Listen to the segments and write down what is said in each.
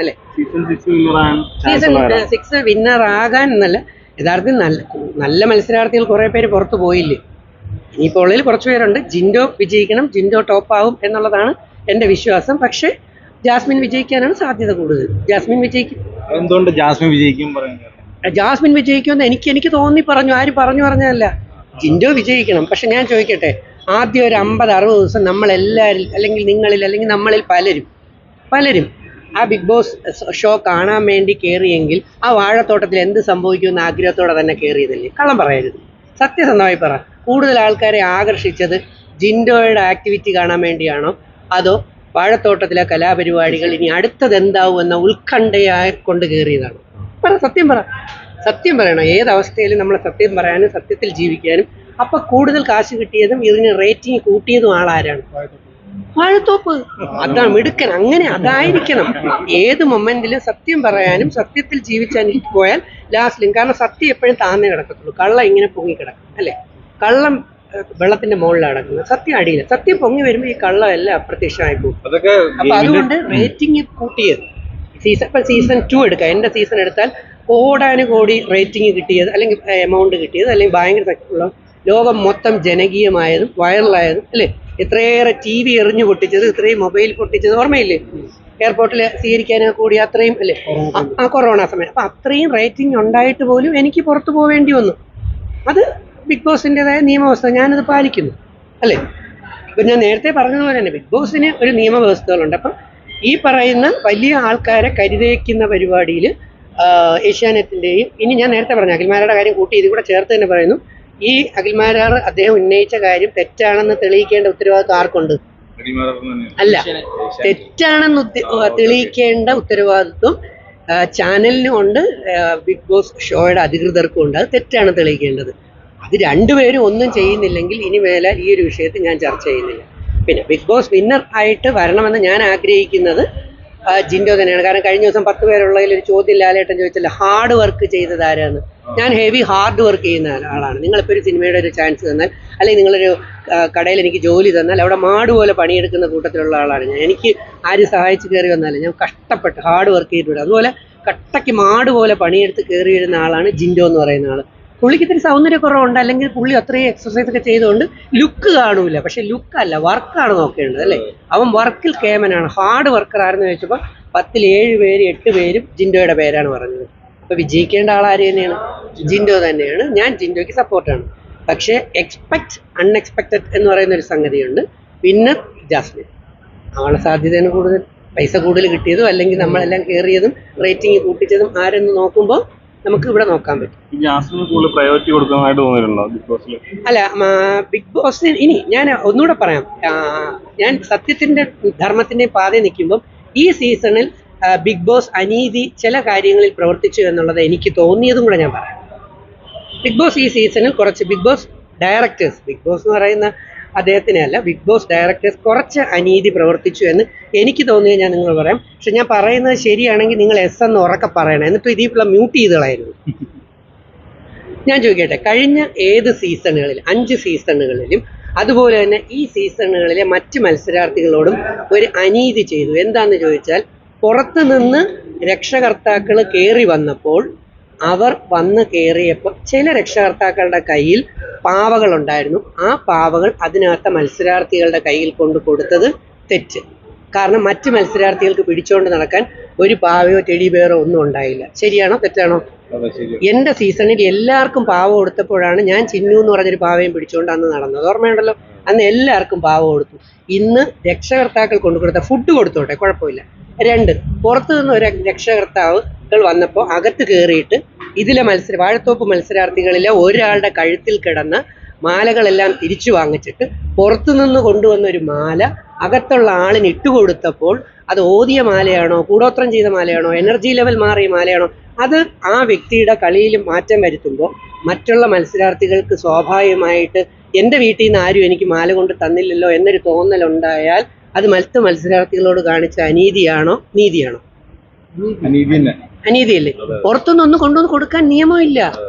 അല്ലെ? Season 6 winner ആകാൻ എന്നല്ല, യഥാർത്ഥത്തിൽ നല്ല മത്സരാർത്ഥികൾ കുറെ പേര് പുറത്തു പോയില്ലേ. ഇനിയിപ്പോൾ ഉള്ളിൽ കുറച്ച് പേരുണ്ട്. ജിൻഡോ വിജയിക്കണം, ജിൻഡോ ടോപ്പ് ആവും എന്നുള്ളതാണ് എൻ്റെ വിശ്വാസം. പക്ഷേ ജാസ്മിൻ വിജയിക്കാനാണ് സാധ്യത കൂടുതൽ. ജാസ്മിൻ വിജയിക്കും. എന്തുകൊണ്ട് ജാസ്മിൻ വിജയിക്കും പറയുന്നത്? ജാസ്മിൻ വിജയിക്കുമെന്ന് എനിക്ക് തോന്നി പറഞ്ഞു. ആരും പറഞ്ഞതല്ല. ജിൻഡോ വിജയിക്കണം. പക്ഷെ ഞാൻ ചോദിക്കട്ടെ, ആദ്യം ഒരു 50-60 ദിവസം നമ്മളെല്ലാവരും, അല്ലെങ്കിൽ നിങ്ങളിൽ, അല്ലെങ്കിൽ നമ്മളിൽ പലരും ആ ബിഗ് ബോസ് ഷോ കാണാൻ വേണ്ടി കയറിയെങ്കിൽ ആ വാഴത്തോട്ടത്തിൽ എന്ത് സംഭവിക്കുമെന്ന് ആഗ്രഹത്തോടെ തന്നെ കയറിയതല്ലേ? കള്ളം പറയരുത്, സത്യസന്ധമായി പറ. കൂടുതൽ ആൾക്കാരെ ആകർഷിച്ചത് ജിൻഡോയുടെ ആക്ടിവിറ്റി കാണാൻ വേണ്ടിയാണോ, അതോ വാഴത്തോട്ടത്തിലെ കലാപരിപാടികൾ ഇനി അടുത്തത് എന്താവും എന്ന ഉത്കണ്ഠയായി കൊണ്ട് കയറിയതാണോ? സത്യം പറയണം. ഏതവസ്ഥയിലും നമ്മൾ സത്യം പറയാനും സത്യത്തിൽ ജീവിക്കാനും. അപ്പൊ കൂടുതൽ കാശ് കിട്ടിയതും ഇതിന് റേറ്റിംഗ് കൂട്ടിയതും ആളാരാണ്? വാഴത്തോപ്പ്. അതാണ് മിടുക്കൻ. അങ്ങനെ അതായിരിക്കണം. ഏത് മൊമെന്റിലും സത്യം പറയാനും സത്യത്തിൽ ജീവിച്ചാൽ പോയാൽ ലാസ്റ്റിലും. കാരണം സത്യം എപ്പോഴും താന്നേ കിടക്കത്തുള്ളൂ. കള്ളം ഇങ്ങനെ പൊങ്ങിക്കിടക്കും, അല്ലെ? കള്ളം വെള്ളത്തിന്റെ മുകളിലാണ് കിടക്കുന്നത്, സത്യം അടിയില്ല. സത്യം പൊങ്ങി വരുമ്പോൾ ഈ കള്ളം എല്ലാം അപ്രത്യക്ഷമായി പോകും. അപ്പൊ അതുകൊണ്ട് റേറ്റിംഗ് കൂട്ടിയത് സീസൺ 2 എടുക്കാം. എന്റെ സീസൺ എടുത്താൽ കോടാനുകോടി റേറ്റിംഗ് കിട്ടിയത്, അല്ലെങ്കിൽ എമൗണ്ട് കിട്ടിയത്, അല്ലെങ്കിൽ ഭയങ്കര സക്സസ്ഫുള്ള, ലോകം മൊത്തം ജനകീയമായതും വൈറലായതും, അല്ലേ? ഇത്രയേറെ TV എറിഞ്ഞു പൊട്ടിച്ചത്, ഇത്രയും മൊബൈൽ പൊട്ടിച്ചത് ഓർമ്മയില്ലേ? എയർപോർട്ടിൽ സ്വീകരിക്കാനൊക്കെ കൂടി അത്രയും, അല്ലേ? ആ കൊറോണ സമയം. അപ്പൊ അത്രയും റേറ്റിംഗ് ഉണ്ടായിട്ട് പോലും എനിക്ക് പുറത്തു പോവേണ്ടി വന്നു. അത് ബിഗ് ബോസിൻ്റെതായ നിയമവ്യവസ്ഥ, ഞാനത് പാലിക്കുന്നു, അല്ലേ? ഇപ്പൊ ഞാൻ നേരത്തെ പറഞ്ഞതുപോലെ തന്നെ ബിഗ് ബോസിന് ഒരു നിയമവ്യവസ്ഥകളുണ്ട്. അപ്പം ഈ പറയുന്ന വലിയ ആൾക്കാരെ കരുതേക്കുന്ന പരിപാടിയിൽ ഏഷ്യാനെറ്റിൻ്റെയും, ഇനി ഞാൻ നേരത്തെ പറഞ്ഞ അഖിൽമാരുടെ കാര്യം കൂട്ടി ഇത് കൂടെ ചേർത്ത് തന്നെ പറയുന്നു, ഈ അഖിൽമാരാർ അദ്ദേഹം ഉന്നയിച്ച കാര്യം തെറ്റാണെന്ന് തെളിയിക്കേണ്ട ഉത്തരവാദിത്വം ആർക്കുണ്ട്? അല്ല, തെറ്റാണെന്ന് തെളിയിക്കേണ്ട ഉത്തരവാദിത്വം ചാനലിനും ഉണ്ട്, ബിഗ് ബോസ് ഷോയുടെ അധികൃതർക്കും ഉണ്ട്. അത് തെറ്റാണ് തെളിയിക്കേണ്ടത്. അത് രണ്ടുപേരും ഒന്നും ചെയ്യുന്നില്ലെങ്കിൽ ഇനി മേലെ ഈ ഒരു വിഷയത്തിൽ ഞാൻ ചർച്ച ചെയ്യുന്നില്ല. പിന്നെ ബിഗ് ബോസ് വിന്നർ ആയിട്ട് വരണമെന്ന് ഞാൻ ആഗ്രഹിക്കുന്നത് ജിൻഡോ തന്നെയാണ്. കാരണം കഴിഞ്ഞ ദിവസം 10 പേരുള്ളതിൽ ഒരു ചോദ്യം ലാലേട്ടൻ ചോദിച്ചല്ലോ, ഹാർഡ് വർക്ക് ചെയ്തത് ആരാന്ന്. ഞാൻ ഹെവി ഹാർഡ് വർക്ക് ചെയ്യുന്ന ആളാണ്. നിങ്ങളിപ്പോൾ ഒരു സിനിമയുടെ ഒരു ചാൻസ് തന്നാൽ, അല്ലെങ്കിൽ നിങ്ങളൊരു കടയിൽ എനിക്ക് ജോലി തന്നാൽ അവിടെ മാട് പോലെ പണിയെടുക്കുന്ന കൂട്ടത്തിലുള്ള ആളാണ് ഞാൻ. എനിക്ക് ആരും സഹായിച്ച് കയറി വന്നാലും ഞാൻ കഷ്ടപ്പെട്ട് ഹാർഡ് വർക്ക് ചെയ്തിട്ടുണ്ട്. അതുപോലെ കട്ടയ്ക്ക് മാട് പോലെ പണിയെടുത്ത് കയറി വരുന്ന ആളാണ് ജിൻഡോ എന്ന് പറയുന്ന ആൾ. പുള്ളിക്ക് ഇത്തിരി സൗന്ദര്യക്കുറവുണ്ട്, അല്ലെങ്കിൽ പുള്ളി അത്രയും എക്സസൈസ് ഒക്കെ ചെയ്തുകൊണ്ട് ലുക്ക് കാണൂല. പക്ഷെ ലുക്കല്ല, വർക്കാണ് നോക്കേണ്ടത്, അല്ലേ? അവൻ വർക്കിൽ കേമനാണ്. ഹാർഡ് വർക്കർ ആരെന്ന് ചോദിച്ചപ്പോൾ 10-ൽ 7 പേര് 8 പേരും ജിൻഡോയുടെ പേരാണ് പറഞ്ഞത്. അപ്പൊ വിജയിക്കേണ്ട ആളാര് തന്നെയാണ്? ജിൻഡോ തന്നെയാണ്. ഞാൻ ജിൻഡോയ്ക്ക് സപ്പോർട്ടാണ്. പക്ഷേ അൺഎക്സ്പെക്റ്റഡ് എന്ന് പറയുന്ന ഒരു സംഗതിയുണ്ട്. വിന്നർ ജാസ്മിൻ ആളെ സാധ്യതയാണ് കൂടുതൽ. പൈസ കൂടുതൽ കിട്ടിയതും, അല്ലെങ്കിൽ നമ്മളെല്ലാം കയറിയതും റേറ്റിംഗ് കൂട്ടിച്ചതും ആരെന്ന് നോക്കുമ്പോൾ നമുക്ക് ഇവിടെ നോക്കാൻ പറ്റും. അല്ല, ബിഗ് ബോസിന് ഇനി ഞാൻ ഒന്നുകൂടെ പറയാം. ഞാൻ സത്യത്തിന്റെ ധർമ്മത്തിന്റെ പാതയിൽ നിൽക്കുമ്പോൾ ഈ സീസണിൽ ബിഗ് ബോസ് അനീതി ചില കാര്യങ്ങളിൽ പ്രവർത്തിച്ചു എന്നുള്ളത് എനിക്ക് തോന്നിയതും കൂടെ ഞാൻ പറയാം. ബിഗ് ബോസ് ഈ സീസണിൽ കുറച്ച് ബിഗ് ബോസ് എന്ന് പറയുന്ന അദ്ദേഹത്തിനെ അല്ല, ബിഗ് ബോസ് ഡയറക്ടേഴ്സ് കുറച്ച് അനീതി പ്രവർത്തിച്ചു എന്ന് എനിക്ക് തോന്നിയത് ഞാൻ നിങ്ങൾ പറയാം. പക്ഷെ ഞാൻ പറയുന്നത് ശരിയാണെങ്കിൽ നിങ്ങൾ എസ് എന്ന് ഉറക്കെ പറയണം. എന്നിട്ട് ഇതിലുള്ള മ്യൂട്ട് ചെയ്ത് കളയരുത്. ഞാൻ ചോദിക്കട്ടെ, കഴിഞ്ഞ 5 സീസണുകളിലും അതുപോലെ തന്നെ ഈ സീസണുകളിലെ മറ്റ് മത്സരാർത്ഥികളോടും ഒരു അനീതി ചെയ്തു. എന്താന്ന് ചോദിച്ചാൽ, പുറത്തു നിന്ന് രക്ഷകർത്താക്കൾ കയറി വന്നപ്പോൾ, അവർ വന്ന് കയറിയപ്പോൾ ചില രക്ഷകർത്താക്കളുടെ കയ്യിൽ പാവകളുണ്ടായിരുന്നു. ആ പാവകൾ അതിനകത്ത മത്സരാർത്ഥികളുടെ കയ്യിൽ കൊണ്ട് കൊടുത്തത് തെറ്റ്. കാരണം മറ്റ് മത്സരാർത്ഥികൾക്ക് പിടിച്ചുകൊണ്ട് നടക്കാൻ ഒരു പാവയോ ടെഡി ബെയറോ ഒന്നും ഉണ്ടായില്ല. ശരിയാണോ തെറ്റാണോ? എൻ്റെ സീസണിൽ എല്ലാവർക്കും പാവ കൊടുത്തപ്പോഴാണ് ഞാൻ ചിന്നു എന്ന് പറഞ്ഞൊരു പാവയും പിടിച്ചുകൊണ്ട് അന്ന് നടന്നത്. ഓർമ്മയുണ്ടല്ലോ? അന്ന് എല്ലാവർക്കും പാവ കൊടുത്തു. ഇന്ന് രക്ഷകർത്താക്കൾ കൊണ്ടുകൊടുത്ത ഫുഡ് കൊടുത്തോട്ടെ, കുഴപ്പമില്ല. 2, പുറത്തു നിന്ന് ഒരു രക്ഷകർത്താവുകൾ വന്നപ്പോൾ അകത്ത് കയറിയിട്ട് ഇതിലെ വാഴത്തോപ്പ് മത്സരാർത്ഥികളിലെ ഒരാളുടെ കഴുത്തിൽ കിടന്ന മാലകളെല്ലാം തിരിച്ചു വാങ്ങിച്ചിട്ട് പുറത്തു നിന്ന് കൊണ്ടുവന്ന ഒരു മാല അകത്തുള്ള ആളിന് ഇട്ടുകൊടുത്തപ്പോൾ അത് ഓതിയ മാലയാണോ, കൂടോത്രം ചെയ്ത മാലയാണോ, എനർജി ലെവൽ മാറിയ മാലയാണോ, അത് ആ വ്യക്തിയുടെ കളിയിൽ മാറ്റം വരുത്തുമ്പോൾ മറ്റുള്ള മത്സരാർത്ഥികൾക്ക് സ്വാഭാവികമായിട്ട് എൻ്റെ വീട്ടിൽ നിന്ന് ആരും എനിക്ക് മാല കൊണ്ട് തന്നില്ലല്ലോ എന്നൊരു തോന്നലുണ്ടായാൽ അത് മറ്റ് മത്സരാർത്ഥികളോട് കാണിച്ച അനീതിയാണോ നീതിയാണോ? അനീതിയല്ലേ? പുറത്തുനിന്ന് കൊണ്ടുവന്ന് കൊടുക്കാൻ നിയമമില്ല.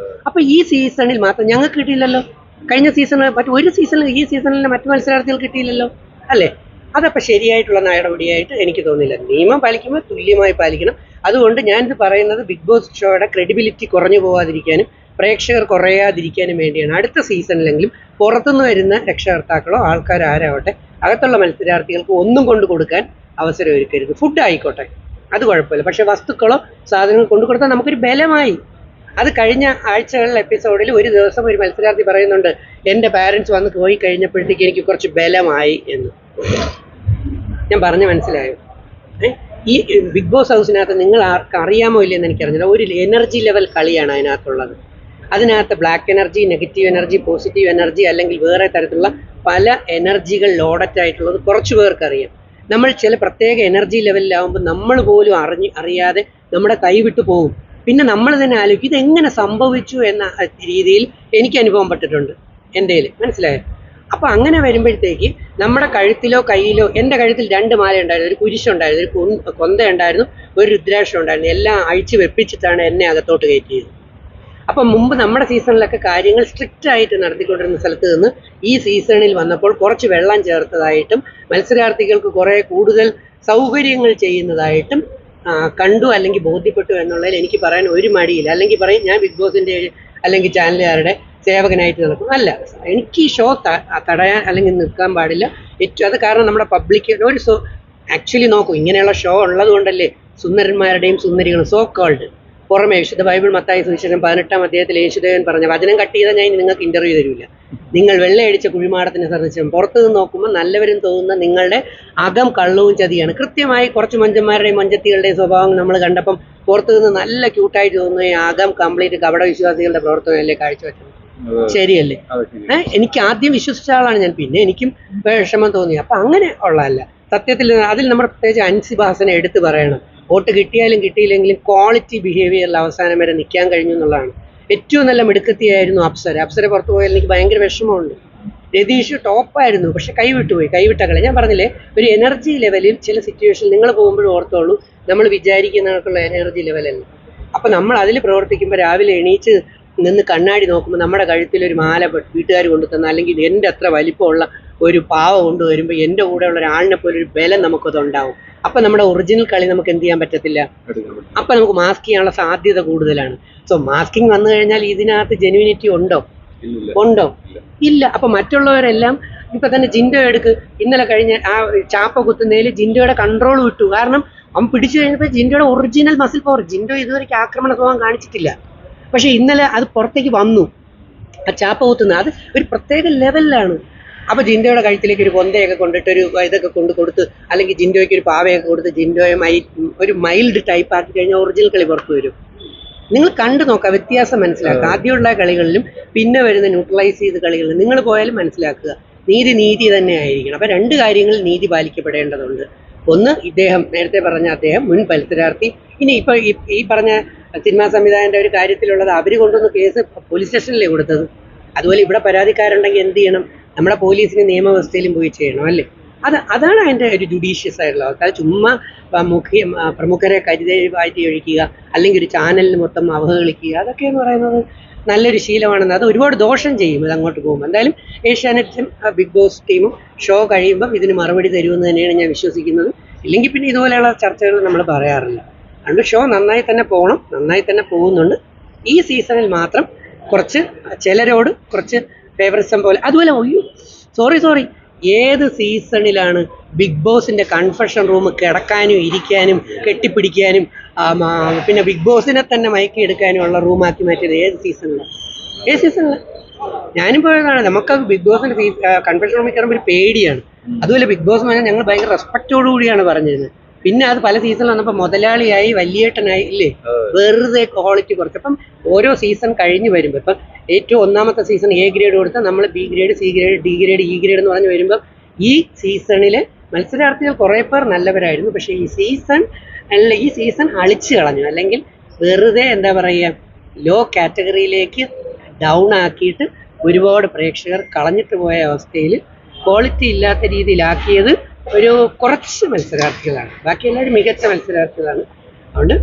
അപ്പൊ ഈ സീസണിൽ മാത്രം ഞങ്ങൾക്ക് കിട്ടിയില്ലല്ലോ. കഴിഞ്ഞ സീസണിൽ ഒരു സീസണിൽ ഈ സീസണിലെ മറ്റു മത്സരാർത്ഥികൾ കിട്ടിയില്ലല്ലോ, അല്ലേ? അതപ്പോൾ ശരിയായിട്ടുള്ള നടപടിയായിട്ട് എനിക്ക് തോന്നില്ല. നിയമം പാലിക്കുമ്പോൾ തുല്യമായി പാലിക്കണം. അതുകൊണ്ട് ഞാനിത് പറയുന്നത് ബിഗ് ബോസ് ഷോയുടെ ക്രെഡിബിലിറ്റി കുറഞ്ഞു പോകാതിരിക്കാനും പ്രേക്ഷകർ കുറയാതിരിക്കാനും വേണ്ടിയാണ്. അടുത്ത സീസണിലെങ്കിലും പുറത്തുനിന്ന് വരുന്ന രക്ഷകർത്താക്കളോ ആൾക്കാരോ ആരാവട്ടെ അകത്തുള്ള മത്സരാർത്ഥികൾക്ക് ഒന്നും കൊണ്ട് കൊടുക്കാൻ അവസരം ഒരുക്കരുത്. ഫുഡ് ആയിക്കോട്ടെ, അത് കുഴപ്പമില്ല, പക്ഷെ വസ്തുക്കളോ സാധനങ്ങൾ കൊണ്ടു കൊടുത്താൽ നമുക്കൊരു ബലമായി. അത് കഴിഞ്ഞ ആഴ്ചകളിലെ എപ്പിസോഡിൽ ഒരു ദിവസം ഒരു മത്സരാർത്ഥി പറയുന്നുണ്ട്, എൻ്റെ പാരൻസ് വന്ന് പോയി കഴിഞ്ഞപ്പോഴത്തേക്ക് എനിക്ക് കുറച്ച് ബലമായി എന്ന്. ഞാൻ പറഞ്ഞ മനസ്സിലായോ? ഈ ബിഗ് ബോസ് ഹൗസിനകത്ത് നിങ്ങൾ അറിയാമോ ഇല്ലെന്ന് എനിക്കറിഞ്ഞില്ല, ഒരു എനർജി ലെവൽ കളിയാണ് അതിനകത്തുള്ളത്. അതിനകത്ത് black energy, negative energy, positive energy, അല്ലെങ്കിൽ വേറെ തരത്തിലുള്ള പല എനർജികൾ ലോഡറ്റ് ആയിട്ടുള്ളത് കുറച്ച് പേർക്കറിയാം. നമ്മൾ ചില പ്രത്യേക എനർജി ലെവലിലാവുമ്പോൾ നമ്മൾ പോലും അറിയാതെ നമ്മുടെ കൈവിട്ടു പോകും. പിന്നെ നമ്മൾ തന്നെ ആലോചിക്കും ഇതെങ്ങനെ സംഭവിച്ചു എന്ന രീതിയിൽ എനിക്ക് അനുഭവം പെട്ടിട്ടുണ്ട് എൻ്റെ കയ്യിൽ, മനസ്സിലായോ? അപ്പോൾ അങ്ങനെ വരുമ്പോഴത്തേക്ക് നമ്മുടെ കഴുത്തിലോ കയ്യിലോ, എൻ്റെ കഴുത്തിൽ 2 മാല ഉണ്ടായിരുന്നു, ഒരു കുരിശുണ്ടായിരുന്നു, ഒരു കൊന്ത ഉണ്ടായിരുന്നു, ഒരു രുദ്രാക്ഷം ഉണ്ടായിരുന്നു. എല്ലാം അഴിച്ച് വെപ്പിച്ചിട്ടാണ് എന്നെ അകത്തോട്ട് കയറ്റിയത്. അപ്പം മുമ്പ് നമ്മുടെ സീസണിലൊക്കെ കാര്യങ്ങൾ സ്ട്രിക്റ്റ് ആയിട്ട് നടത്തിക്കൊണ്ടിരുന്ന സ്ഥലത്ത് നിന്ന് ഈ സീസണിൽ വന്നപ്പോൾ കുറച്ച് വെള്ളം ചേർത്തതായിട്ടും മത്സരാർത്ഥികൾക്ക് കുറേ കൂടുതൽ സൗകര്യങ്ങൾ ചെയ്യുന്നതായിട്ടും കണ്ടു, അല്ലെങ്കിൽ ബോധ്യപ്പെട്ടു എന്നുള്ളതിൽ എനിക്ക് പറയാൻ ഒരു മടിയില്ല. അല്ലെങ്കിൽ പറയും ഞാൻ ബിഗ് ബോസിൻ്റെ അല്ലെങ്കിൽ ചാനലുകാരുടെ സേവകനായിട്ട് നടക്കും. അല്ല, എനിക്ക് ഈ ഷോ തടയാൻ അല്ലെങ്കിൽ നിൽക്കാൻ പാടില്ല. അത് കാരണം നമ്മുടെ പബ്ലിക് ഒരു ആക്ച്വലി നോക്കൂ, ഇങ്ങനെയുള്ള ഷോ ഉള്ളത് കൊണ്ടല്ലേ സുന്ദരന്മാരുടെയും സുന്ദരികളും സോ കോൾഡ് പുറമെ വിശുദ്ധ ബൈബിൾ മത്തായി സുവിശേഷം 18-ാം അധ്യായത്തിൽ യേശുദേവൻ പറഞ്ഞ വചനം കട്ട് ചെയ്താൽ ഞാൻ നിങ്ങൾക്ക് ഇന്റർവ്യൂ തരില്ല. നിങ്ങൾ വെള്ളയടിച്ച കുഴിമാടത്തിന് സദൃശ്യം. പുറത്തു നിന്ന് നോക്കുമ്പോൾ നല്ലവരും തോന്നുന്ന നിങ്ങളുടെ അകം കള്ളവും ചതിയാണ്. കൃത്യമായി കുറച്ച് മഞ്ചന്മാരുടെയും മഞ്ചത്തികളുടെയും സ്വഭാവം നമ്മൾ കണ്ടപ്പം പുറത്തു നിന്ന് നല്ല ക്യൂട്ടായിട്ട് തോന്നുന്ന ഈ അകം കംപ്ലീറ്റ് കപട വിശ്വാസികളുടെ പ്രവർത്തനമല്ലേ കാഴ്ചവെച്ചത്? ശരിയല്ലേ? എനിക്ക് ആദ്യം വിശ്വസിച്ച ആളാണ് ഞാൻ, പിന്നെ എനിക്കും വിഷമം തോന്നി. അപ്പൊ അങ്ങനെ ഉള്ളതല്ല സത്യത്തിൽ. അതിൽ നമ്മുടെ പ്രത്യേകിച്ച് അൻസിബാസിനെ എടുത്തു പറയണം. വോട്ട് കിട്ടിയാലും കിട്ടിയില്ലെങ്കിലും ക്വാളിറ്റി ബിഹേവിയറിൽ അവസാനം വരെ നിൽക്കാൻ കഴിഞ്ഞു എന്നുള്ളതാണ്. ഏറ്റവും നല്ല മിടുക്കത്തിയായിരുന്നു അപ്സര പുറത്തു പോയാൽ എനിക്ക് ഭയങ്കര വിഷമമുണ്ട്. രതീഷ് ടോപ്പായിരുന്നു, പക്ഷെ കൈവിട്ട കളി. ഞാൻ പറഞ്ഞില്ലേ, ഒരു എനർജി ലെവലിൽ ചില സിറ്റുവേഷൻ നിങ്ങൾ പോകുമ്പോഴും ഓർത്തോളൂ, നമ്മൾ വിചാരിക്കുന്നവർക്കുള്ള എനർജി ലെവലല്ല. അപ്പം നമ്മൾ അതിൽ പ്രവർത്തിക്കുമ്പോൾ രാവിലെ എണീച്ച് നിന്ന് കണ്ണാടി നോക്കുമ്പോൾ നമ്മുടെ കഴുത്തിൽ ഒരു മാല വീട്ടുകാർ കൊണ്ടുതന്ന, അല്ലെങ്കിൽ എൻ്റെ അത്ര വലിപ്പമുള്ള ഒരു പാവ കൊണ്ടുവരുമ്പോൾ എൻ്റെ കൂടെയുള്ള ഒരാളിനെ പോലെ ഒരു ബലം നമുക്കതുണ്ടാവും. അപ്പം നമ്മുടെ ഒറിജിനൽ കളി നമുക്ക് എന്ത് ചെയ്യാൻ പറ്റത്തില്ല. അപ്പം നമുക്ക് മാസ്ക് ചെയ്യാനുള്ള സാധ്യത കൂടുതലാണ്. സോ മാസ്കിങ് വന്നു കഴിഞ്ഞാൽ ഇതിനകത്ത് ജെന്യൂനിറ്റി ഉണ്ടോ? ഇല്ല. അപ്പം മറ്റുള്ളവരെല്ലാം ഇപ്പം തന്നെ ജിൻഡോ എടുക്ക്, ഇന്നലെ കഴിഞ്ഞ ആ ചാപ്പ കുത്തുന്നതിൽ ജിൻഡോയുടെ കൺട്രോൾ വിട്ടു. കാരണം അവൻ പിടിച്ചു കഴിഞ്ഞപ്പോൾ ജിൻഡോയുടെ ഒറിജിനൽ മസിൽ പവർ, ജിൻഡോ ഇതുവരെയ്ക്ക് ആക്രമണ സ്വഭാവം കാണിച്ചിട്ടില്ല. പക്ഷെ ഇന്നലെ അത് പുറത്തേക്ക് വന്നു. ആ ചാപ്പ കുത്തുന്നത് അത് ഒരു പ്രത്യേക ലെവലിലാണ്. അപ്പോൾ ജിൻഡോയുടെ കഴുത്തിലേക്ക് ഒരു കൊന്തയൊക്കെ കൊണ്ടിട്ട് ഒരു ഇതൊക്കെ കൊടുത്ത്, അല്ലെങ്കിൽ ജിൻഡോയ്ക്ക് ഒരു പാവയൊക്കെ കൊടുത്ത് ജിൻഡോയെ ഒരു മൈൽഡ് ടൈപ്പ് ആക്കി കഴിഞ്ഞാൽ ഒറിജിനൽ കളി പുറത്തു വരും. നിങ്ങൾ കണ്ടു നോക്കുക, വ്യത്യാസം മനസ്സിലാക്കുക. ആദ്യമുള്ള കളികളിലും പിന്നെ വരുന്ന ന്യൂട്രലൈസ് ചെയ്ത കളികളിലും നിങ്ങൾ പോയാലും മനസ്സിലാക്കുക, നീതി തന്നെ ആയിരിക്കണം. അപ്പം 2 കാര്യങ്ങളിൽ നീതി പാലിക്കപ്പെടേണ്ടതുണ്ട്. ഒന്ന്, ഇദ്ദേഹം നേരത്തെ പറഞ്ഞ അദ്ദേഹം മുൻ മത്സരാർത്ഥി. ഇനി ഇപ്പോൾ ഈ പറഞ്ഞ സിനിമാ സംവിധായകൻ്റെ ഒരു കാര്യത്തിലുള്ളത് അവർ കൊണ്ടുവന്ന കേസ് പോലീസ് സ്റ്റേഷനിലേ കൊടുത്തത്. അതുപോലെ ഇവിടെ പരാതിക്കാരുണ്ടെങ്കിൽ എന്ത് ചെയ്യണം? നമ്മുടെ പോലീസിന് നിയമവ്യവസ്ഥയിലും പോയി ചെയ്യണം, അല്ലേ? അതാണ് അതിൻ്റെ ഒരു ജുഡീഷ്യസ് ആയിട്ടുള്ള അവസ്ഥ. അത് ചുമ്മാ പ്രമുഖരെ കരുതേവാറ്റി ഒഴിക്കുക, അല്ലെങ്കിൽ ഒരു ചാനലിന് മൊത്തം അവഹേളിക്കുക, അതൊക്കെയെന്ന് പറയുന്നത് നല്ലൊരു ശീലമാണെന്ന്. അത് ഒരുപാട് ദോഷം ചെയ്യും ഇത് അങ്ങോട്ട് പോകുമ്പോൾ. എന്തായാലും ഏഷ്യാനെറ്റും ബിഗ് ബോസ് ടീമും ഷോ കഴിയുമ്പം ഇതിന് മറുപടി തരുമെന്ന് തന്നെയാണ് ഞാൻ വിശ്വസിക്കുന്നത്. ഇല്ലെങ്കിൽ പിന്നെ ഇതുപോലെയുള്ള ചർച്ചകൾ നമ്മൾ പറയാറില്ല. അതുകൊണ്ട് ഷോ നന്നായി തന്നെ പോകണം, നന്നായി തന്നെ പോകുന്നുണ്ട്. ഈ സീസണിൽ മാത്രം കുറച്ച് ചിലരോട് കുറച്ച് ഫേവറിസം പോലെ. അതുപോലെ സോറി ഏത് സീസണിലാണ് ബിഗ് ബോസിൻ്റെ കൺഫെഷൻ റൂം കിടക്കാനും ഇരിക്കാനും കെട്ടിപ്പിടിക്കാനും പിന്നെ ബിഗ് ബോസിനെ തന്നെ മയക്കി എടുക്കാനുമുള്ള റൂമാക്കി മാറ്റിയത്? ഏത് സീസണിലാണ്? ഞാനും പോയതാണ്. നമുക്ക് ബിഗ് ബോസിൻ്റെ കൺഫെഷൻ റൂമിൽ കയറുമ്പോൾ ഒരു പേടിയാണ്. അതുപോലെ ബിഗ് ബോസ് പറഞ്ഞാൽ ഞങ്ങൾ ഭയങ്കര റെസ്പെക്റ്റോടു കൂടിയാണ് പറഞ്ഞിരുന്നത്. പിന്നെ അത് പല സീസണിൽ വന്നപ്പോൾ മുതലാളിയായി വലിയേട്ടനായി, ഇല്ലേ? വെറുതെ ക്വാളിറ്റി കുറച്ചപ്പം ഓരോ സീസൺ കഴിഞ്ഞ് വരുമ്പോൾ ഇപ്പം ഏറ്റവും ഒന്നാമത്തെ സീസൺ എ ഗ്രേഡ് കൊടുത്താൽ നമ്മൾ B grade, C grade, D grade, E grade എന്ന് പറഞ്ഞ് വരുമ്പം ഈ സീസണിൽ മത്സരാർത്ഥികൾ കുറേ പേർ നല്ലവരായിരുന്നു. പക്ഷേ ഈ സീസൺ അളിച്ചു കളഞ്ഞു, അല്ലെങ്കിൽ വെറുതെ എന്താ പറയുക, ലോ കാറ്റഗറിയിലേക്ക് ഡൗൺ ആക്കിയിട്ട് ഒരുപാട് പ്രേക്ഷകർ കളഞ്ഞിട്ട് പോയ അവസ്ഥയിൽ ക്വാളിറ്റി ഇല്ലാത്ത രീതിയിലാക്കിയത് ഒരു കുറച്ച് മത്സരാർത്ഥികളാണ്. ബാക്കി എല്ലാവരും മികച്ച മത്സരാർത്ഥികളാണ്. അതുകൊണ്ട്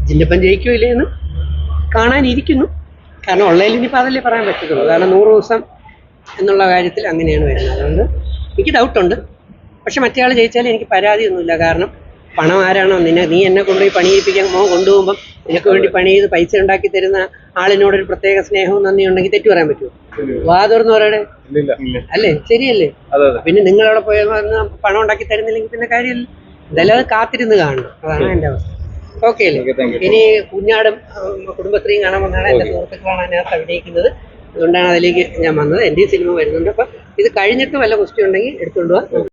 ജില്ലപ്പൻ ജയിക്കോ ഇല്ലേ എന്ന് കാണാനിരിക്കുന്നു. കാരണം ഉള്ളതിൽ ഇനിയിപ്പോൾ അതല്ലേ പറയാൻ പറ്റത്തുള്ളൂ. കാരണം 100 ദിവസം എന്നുള്ള കാര്യത്തിൽ അങ്ങനെയാണ് വരുന്നത്. അതുകൊണ്ട് എനിക്ക് ഡൗട്ടുണ്ട്. പക്ഷെ മറ്റേ ആൾ ജയിച്ചാൽ എനിക്ക് പരാതിയൊന്നുമില്ല. കാരണം പണം ആരാണോ നീ എന്നെ കൊണ്ടുപോയി പണിയിപ്പിക്കാൻ കൊണ്ടുപോകുമ്പം നിനക്ക് വേണ്ടി പണി ചെയ്ത് പൈസ ഉണ്ടാക്കി തരുന്ന ആളിനോടൊരു പ്രത്യേക സ്നേഹവും നന്ദി ഉണ്ടെങ്കിൽ തെറ്റു പറയാൻ പറ്റുമോ? വാതുറന്ന് പറയണേ അല്ലേ? ശരിയല്ലേ? പിന്നെ നിങ്ങളവിടെ പോയ പണം ഉണ്ടാക്കി തരുന്നില്ലെങ്കിൽ പിന്നെ കാര്യമില്ല. എന്തായാലും അത് കാത്തിരുന്ന് കാണണം. അതാണ് എൻ്റെ അവസ്ഥ. ഓക്കെ അല്ലേ? ഇനി കുഞ്ഞാടും കുടുംബശ്രീയും കാണാൻ വന്നാണ് എൻ്റെ സുഹൃത്തുക്കളാണ് അതിനകത്ത് അഭിനയിക്കുന്നത്. അതുകൊണ്ടാണ് അതിലേക്ക് ഞാൻ വന്നത്. എൻ്റെ സിനിമ വരുന്നുണ്ട്. അപ്പം ഇത് കഴിഞ്ഞിട്ട് വല്ല ക്വസ്റ്റ്യൻ ഉണ്ടെങ്കിൽ എടുത്തുകൊണ്ട് പോവാം.